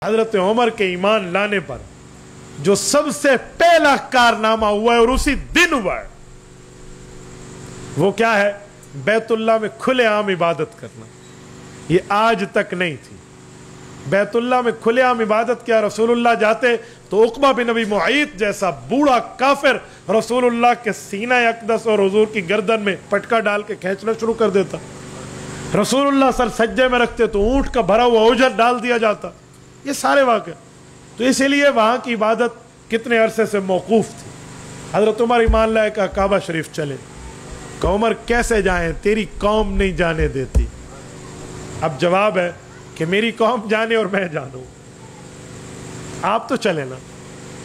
हजरत उमर के ईमान लाने पर जो सबसे पहला कारनामा हुआ है और उसी दिन हुआ है वो क्या है? बैतुल्लाह में खुलेआम इबादत करना। ये आज तक नहीं थी। बैतुल्लाह में खुलेआम इबादत किया। रसूलुल्लाह जाते तो उक़बा बिन अबी मुअय्यिद जैसा बूढ़ा काफिर रसूलुल्लाह के सीना अक़दस और हुजूर की गर्दन में पटका डाल के खींचना शुरू कर देता। रसूलुल्लाह सर सज्जे में रखते तो ऊंट का भरा हुआ ओजर डाल दिया जाता। ये सारे वाक़े। तो इसीलिए वहां की इबादत कितने अरसे से मौकूफ थी। हजरत उमर ईमान लाए का काबा शरीफ चले। का उमर कैसे जाएं, तेरी कौम नहीं जाने देती। अब जवाब है कि मेरी कौम जाने और मैं जानूं। आप तो चले ना,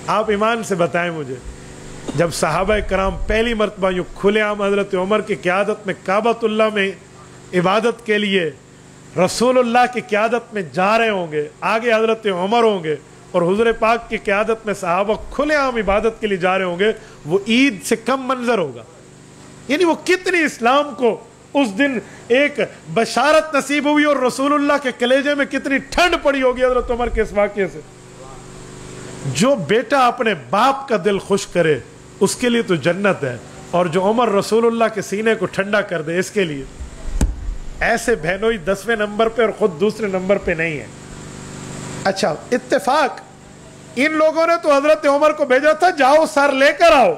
आप ईमान से बताएं मुझे, जब सहाबा कराम पहली मरतबा यूं खुलेआम हजरत उमर की क़यादत में काबतुल्लाह में इबादत के लिए रसूलुल्लाह की क़यादत में जा रहे होंगे, आगे हजरत उमर होंगे और हुज़ूर पाक की क़यादत में सहाबा खुलेआम इबादत के लिए जा रहे होंगे, वो ईद से कम मंजर होगा। यानी वो कितनी इस्लाम को उस दिन एक बशारत नसीब हुई और रसूलुल्लाह के कलेजे में कितनी ठंड पड़ी होगी हजरत उमर के इस वाक़े से। जो बेटा अपने बाप का दिल खुश करे उसके लिए तो जन्नत है, और जो उमर रसूलुल्लाह के सीने को ठंडा कर दे इसके लिए। ऐसे बहनोई 10वें नंबर पे और खुद दूसरे नंबर पे नहीं है। अच्छा, इत्तेफाक इन लोगों ने तो हजरत उमर को भेजा था, जाओ सर लेकर आओ,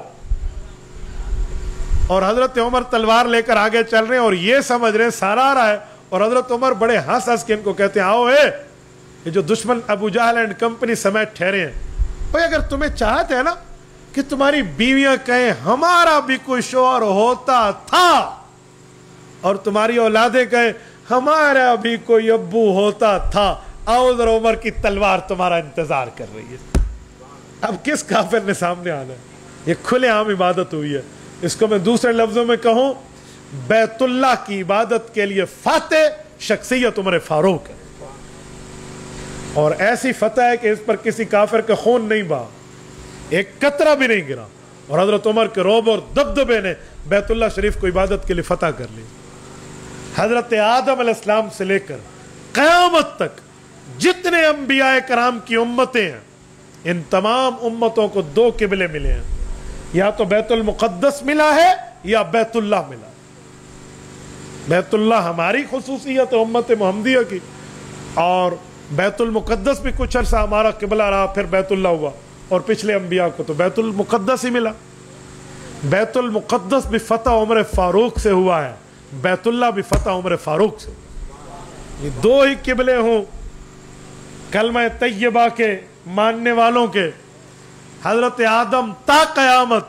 और हजरत उमर तलवार लेकर आगे चल रहे हैं और ये समझ रहे हैं सारा आ रहा है, और हजरत उमर बड़े हंस हंस के इनको कहते हैं, आओ ये जो दुश्मन अबू जहल एंड कंपनी समेत ठहरे हैं, भाई अगर तुम्हें चाहते हैं ना कि तुम्हारी बीवियां कहें हमारा भी कोई शौहर होता था, और तुम्हारी औलादें कहें हमारा भी कोई अब्बू होता था, आओ जरा उमर की तलवार तुम्हारा इंतजार कर रही है। अब किस काफिर ने सामने आना है? ये खुलेआम इबादत हुई है। इसको मैं दूसरे लफ्जों में कहूं, बैतुल्लाह की इबादत के लिए फातेह शख्सियत उमर फारूक है, और ऐसी फतह है कि इस पर किसी काफिर का खून नहीं बहा, एक कतरा भी नहीं गिरा, और हजरत उमर के रौब और दबदबे ने बैतुल्लाह शरीफ को इबादत के लिए फतह कर ली। हजरत आदम अलैहिस्सलाम से लेकर क़यामत तक जितने अंबिया कराम की उम्मतें हैं, इन तमाम उम्मतों को दो किबले मिले हैं, या तो बैतुल मुक़द्दस मिला है या बैतुल्लाह मिला। बैतुल्लाह हमारी खुसूसियत है उम्मत मुहम्मदिया की, और बैतुल मुक़द्दस भी कुछ अरसा हमारा किबला रहा, फिर बैतुल्लाह हुआ, और पिछले अंबिया को तो बैतुल मुक़द्दस ही मिला। बैतुल मुक़द्दस भी फतह उमर फारूक से हुआ है, बैतुल्लाह भी फतह उमर फारूक से। ये दो ही किबले हों कलमा तैयबा के मानने वालों के, हजरत आदम ता क़यामत,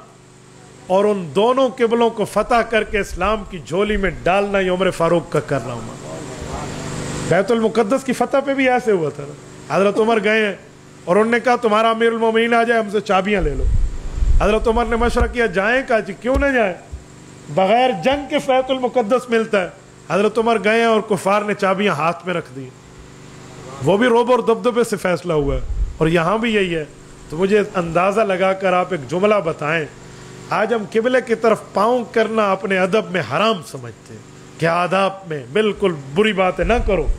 और उन दोनों किबलों को फतह करके इस्लाम की झोली में डालना ही उमर फारूक का कर रहा हूं। बैतुल मुक़द्दस की फतह पे भी ऐसे हुआ था ना। हजरत उमर गए हैं और उन्होंने कहा तुम्हारा अमीरुल मोमिनीन आ जाए, हमसे चाबियां ले लो। हजरत उमर ने मशवरा किया, जाएं का जी, क्यों ना जाए, बगैर जंग के बैतुल मुक़द्दस मिलता है। हजरत उमर गए और कुफार ने चाबियां हाथ में रख दी। वो भी रोब और दबदबे से फैसला हुआ है, और यहां भी यही है। तो मुझे अंदाजा लगाकर आप एक जुमला बताएं, आज हम किबले की तरफ पाँव करना अपने अदब में हराम समझते हैं कि आदाब में बिल्कुल बुरी बात है, ना करो,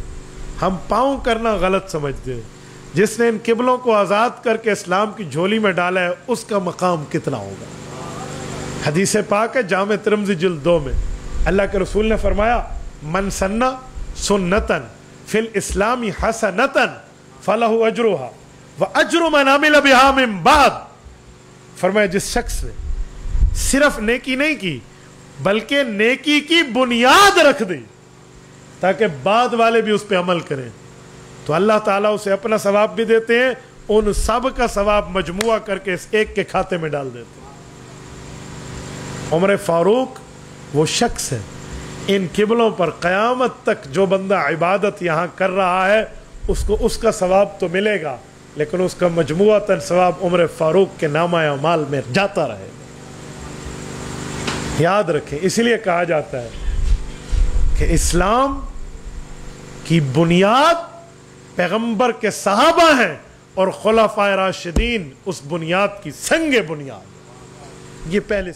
हम पाँव करना गलत समझते हैं। जिसने इन किबलों को आज़ाद करके इस्लाम की झोली में डाला है उसका मकाम कितना होगा। हदीस पाक है जामे तिरमिज़ी जिल्द 2 में, अल्लाह के रसूल ने फरमाया, मन सन्ना सुन्नतन फिल इस्लामी हसनतन फलहु अजरुहा व अजरु मन अमिल बिहा मिन बाद। फरमाया जिस शख्स ने सिर्फ नेकी नहीं की बल्कि नेकी की बुनियाद रख दी ताकि बाद वाले भी उस पर अमल करें, तो अल्लाह ताला उसे अपना सवाब भी देते हैं, उन सब का सवाब मजमुआ करके इस एक के खाते में डाल देते हैं। उमर फारूक वो शख्स है, इन किबलों पर क़यामत तक जो बंदा इबादत यहाँ कर रहा है उसको उसका सवाब तो मिलेगा, लेकिन उसका मजमुअतन सवाब उमर फारूक के नामा अमाल में जाता रहेगा। याद रखें, इसीलिए कहा जाता है कि इस्लाम की बुनियाद पैगंबर के सहाबा हैं और खुलफाए राशिदीन उस बुनियाद की संगे बुनियाद। ये पहले